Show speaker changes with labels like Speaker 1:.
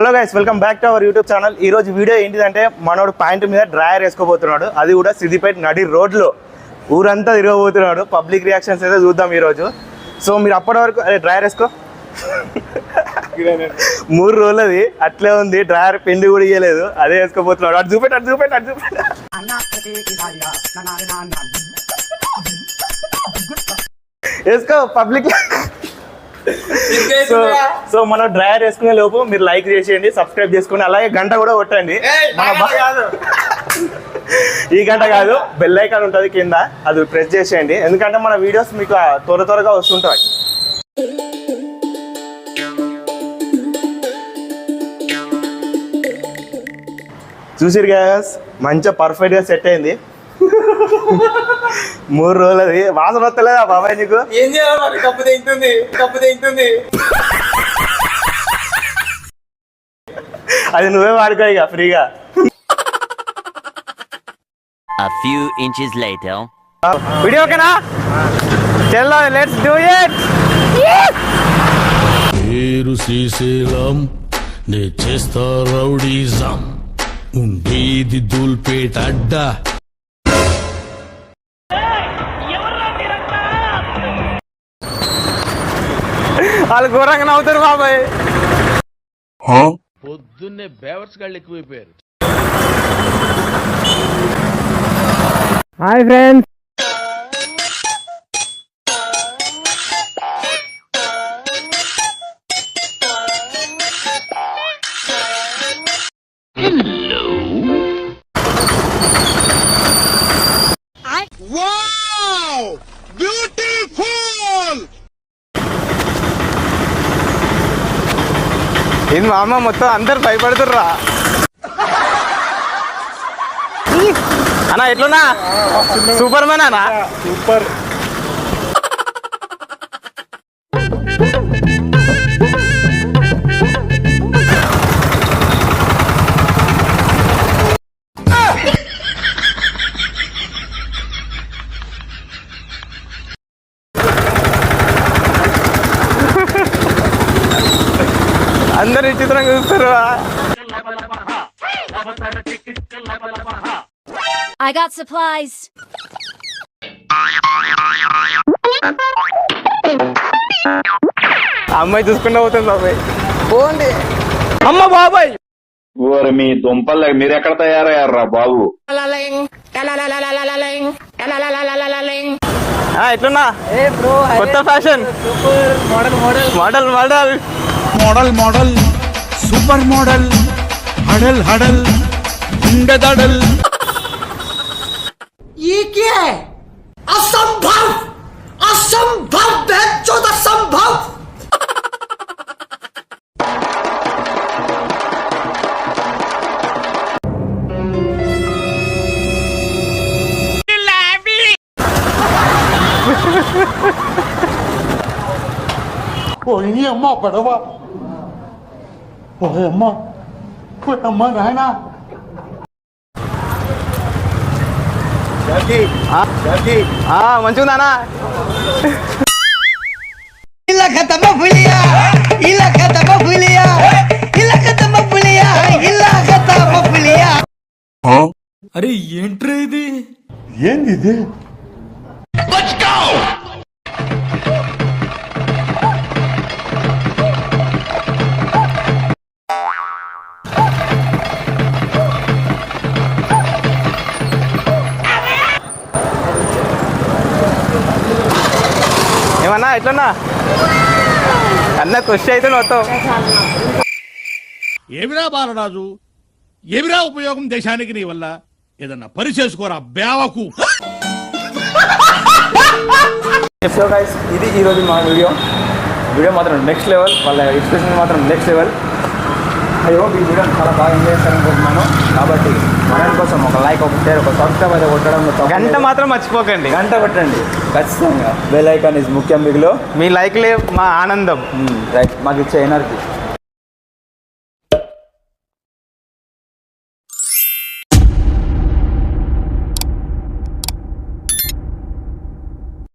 Speaker 1: Hello guys, welcome back to our YouTube channel. ఈ రోజు video ఏంటిదంటే మనోడు పాయింట్ మీద డ్రాయర్ వేసుకోబోతున్నాడు, అది కూడా సిద్దిపేట నడి రోడ్లో ఊరంతా తిరగబోతున్నాడు. పబ్లిక్ రియాక్షన్స్ అయితే చూద్దాం ఈరోజు. సో మీరు అప్పటి వరకు అదే డ్రాయర్ వేసుకో 3 రోజులది అట్లే ఉంది, డ్రాయర్ పిండి కూడా ఇయ్యలేదు, అదే వేసుకోబోతున్నాడు. అటు చూపెట్టు వేసుకో పబ్లిక్. సో మనం డ్రైవర్ వేసుకునే లోపు మీరు లైక్ చేసేయండి, సబ్స్క్రైబ్ చేసుకోండి, అలాగే గంట కూడా కొట్టండి. ఈ గంట కాదు, బెల్ ఐకాన్ ఉంటుంది కింద, అది ప్రెస్ చేసేయండి, ఎందుకంటే మన వీడియోస్ మీకు త్వరగా వస్తుంటాయి. చూసిరు గ్యాస్, మంచిగా పర్ఫెక్ట్ గా సెట్ అయింది. 3 రోజులది వాసన వస్తలేదా బాబాయ్ నీకు?
Speaker 2: ఏం చేయాలి? కప్పు తెంగుతుంది.
Speaker 1: అది నువ్వే వాడుకో ఇక ఫ్రీగా.
Speaker 3: A few inches later.
Speaker 1: Video ఓకేనా? చలో లెట్స్ డూ ఇట్.
Speaker 4: పేరు శ్రీశైలం, నే చేస్తా రౌడీజం, ఉండేది దూల్పేట అడ్డా.
Speaker 1: వాళ్ళు ఘోరంగా నవ్వుతారు బాబాయ్.
Speaker 4: పొద్దున్నే బేవర్స్ గాళ్ళు ఎక్కువైపోయారు.
Speaker 1: హాయ్ ఫ్రెండ్స్, ఇది మా అమ్మ మొత్తం అందరు భయపడుతుర్రా అన్నా. ఎట్లున్నా? సూపర్ మ్యాన్ అన్నా. సూపర్. అందరు విచిత్రంగా చూస్తారు.
Speaker 5: I got supplies.
Speaker 1: అమ్మాయి చూసుకుంటూ పోతుంది బాబాయ్. పోండి అమ్మ బాబాయ్.
Speaker 6: ఓరి మీ దుంపలు మీరు ఎక్కడ తయారయ్యారా బాబు?
Speaker 1: ఎట్లున్నా? కొత్త ఫ్యాషన్, మోడల్
Speaker 4: సూపర్ మోడల్, హడల్ ఉండదడల్.
Speaker 2: ये क्या है? असंभव बेचौद असंभव.
Speaker 7: అమ్మా పడవ, అమ్మా నాయనా.
Speaker 1: మంచిగుందానా?
Speaker 4: అరే ఏంట్రా ఇది?
Speaker 7: ఏంది ఇది?
Speaker 1: ఏమన్నా ఎట్లన్నా? అన్న ఖుషి అయితే మొత్తం.
Speaker 4: ఏమిరా బాలరాజు, ఏమిరా ఉపయోగం దేశానికి నీ వల్ల? ఏదన్నా పని చేసుకోరా బేవకు.
Speaker 1: సో గైస్, ఇది ఈరోజు మా వీడియో మాత్రం నెక్స్ట్ లెవెల్, వాళ్ళ ఎక్స్ప్రెషన్ మాత్రం నెక్స్ట్ లెవెల్. అయ్యో ఈ వీడియో చాలా బాగా ఎంజాయ్ చేయాలనుకుంటున్నాను. కాబట్టి మన కోసం ఒక లైక్, ఒక షేర్, ఒక సబ్స్క్రైబ్ అయితే కొట్టడం, గంట మాత్రం మర్చిపోకండి. గంట కొట్టండి ఖచ్చితంగా. బెల్ ఐకాన్ ఇస్ ముఖ్యం. మిగిలో మీ లైక్లే మా ఆనందం, రైట్, మాకు ఇచ్చే ఎనర్జీ.